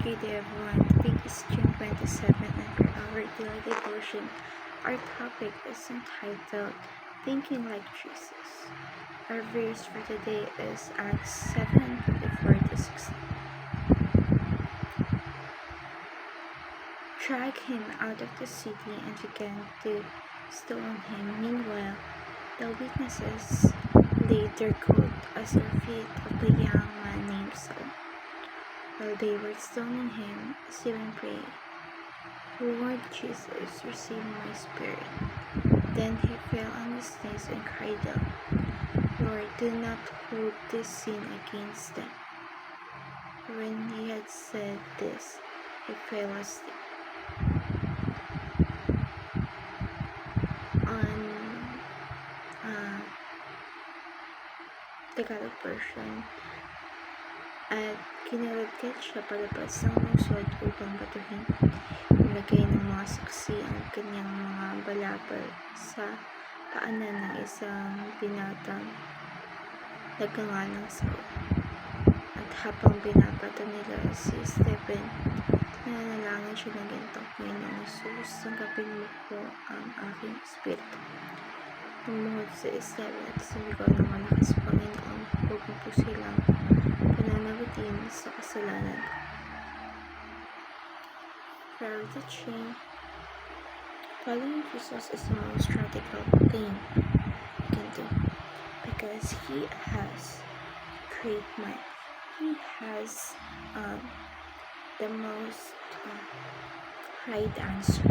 Good day everyone. Today is June 27 and for our daily devotion, our topic is entitled Thinking Like Jesus. Our verse for today is Acts 7:54-60. Drag him out of the city and began to stone him. Meanwhile, the witnesses laid their coat at the feet of the young man named Saul. While they were stoning him, Stephen prayed, "Lord Jesus, receive my spirit." Then he fell on his knees and cried out, "Lord, do not hold this sin against them." When he had said this, he fell asleep. On Tagalog version, at kinalagkat siya palabas ng lungsod upang batuhin. Nilagay ng mga saksi ang kanyang mga balabal sa paanan ng isang binatang nagngangalang Saul. At habang binabato nila si Stephen, nananalangin siya ng gintong, "Panginoong Jesus, tanggapin mo po ang aking espiritu." Lumuhod si Stephen at sumigaw ng malakas, "Panginoon, huwag mo po silang pananagutin sa kasalanan ko." Prayer teaching: following Jesus is the most radical thing you can do because He has great mind. He has the most right answer.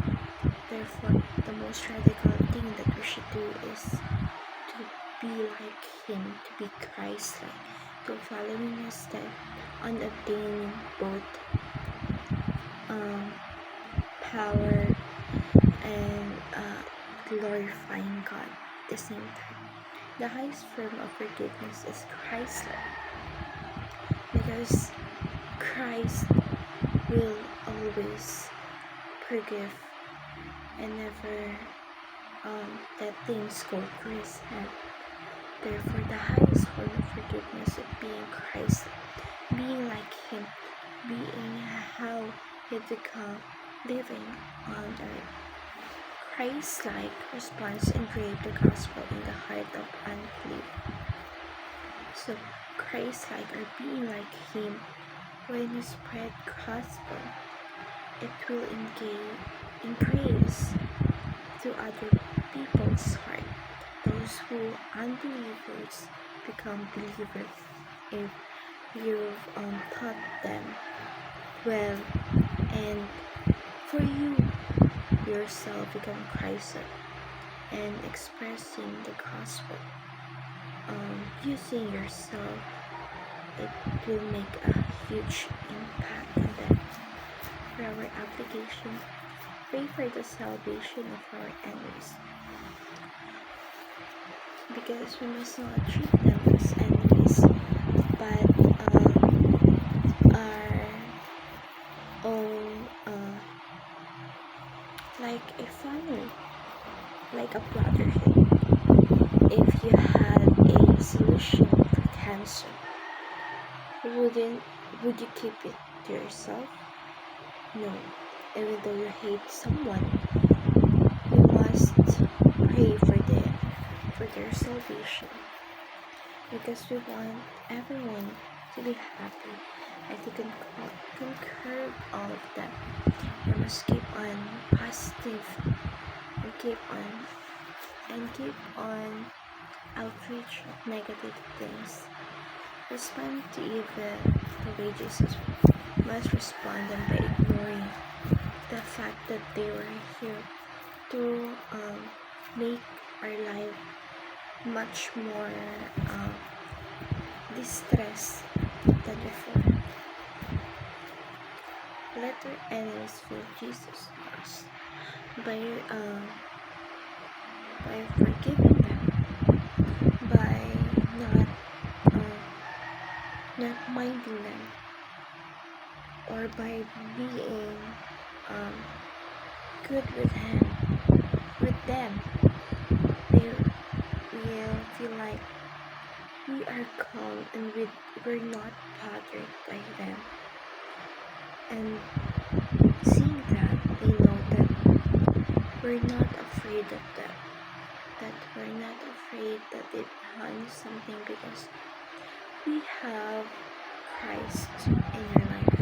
Therefore, the most radical thing that we should do is to be like Him, to be Christ-like, to follow in His step on obtaining both power and glorifying God at the same time. The highest form of forgiveness is Christ-like, because Christ will always forgive and never let things go to his head. Therefore, the highest form of forgiveness is being Christ-like, being like Him, being how He become living on earth. Christ-like response engraved the gospel in the heart of unbelief. So, Christ-like or being like Him, when you spread gospel, it will increase to other people's heart. Those who unbelievers become believers if you've taught them well, and for you yourself become Christ and expressing the gospel using yourself, it will make a huge impact on them. For our application, pray for the salvation of our enemies, because we must not treat them as enemies, but our own, like a family, like a brotherhood. If you had a solution for cancer, would you keep it to yourself? No. Even though you hate someone, you must pray for their salvation, because we want everyone to be happy and to concur all of them. We must keep on positive and keep on outreach of negative things. Respond to evil the way Jesus must respond them by ignoring the fact that they were here to make our life much more distressed than before. Let our enemies feel Jesus first by forgiving them, by not minding them, or by being good with them. They will feel like we are calm and we're not bothered by them. And seeing that, they know that we're not afraid of them, that we're not afraid that it harms something because we have Christ in your life.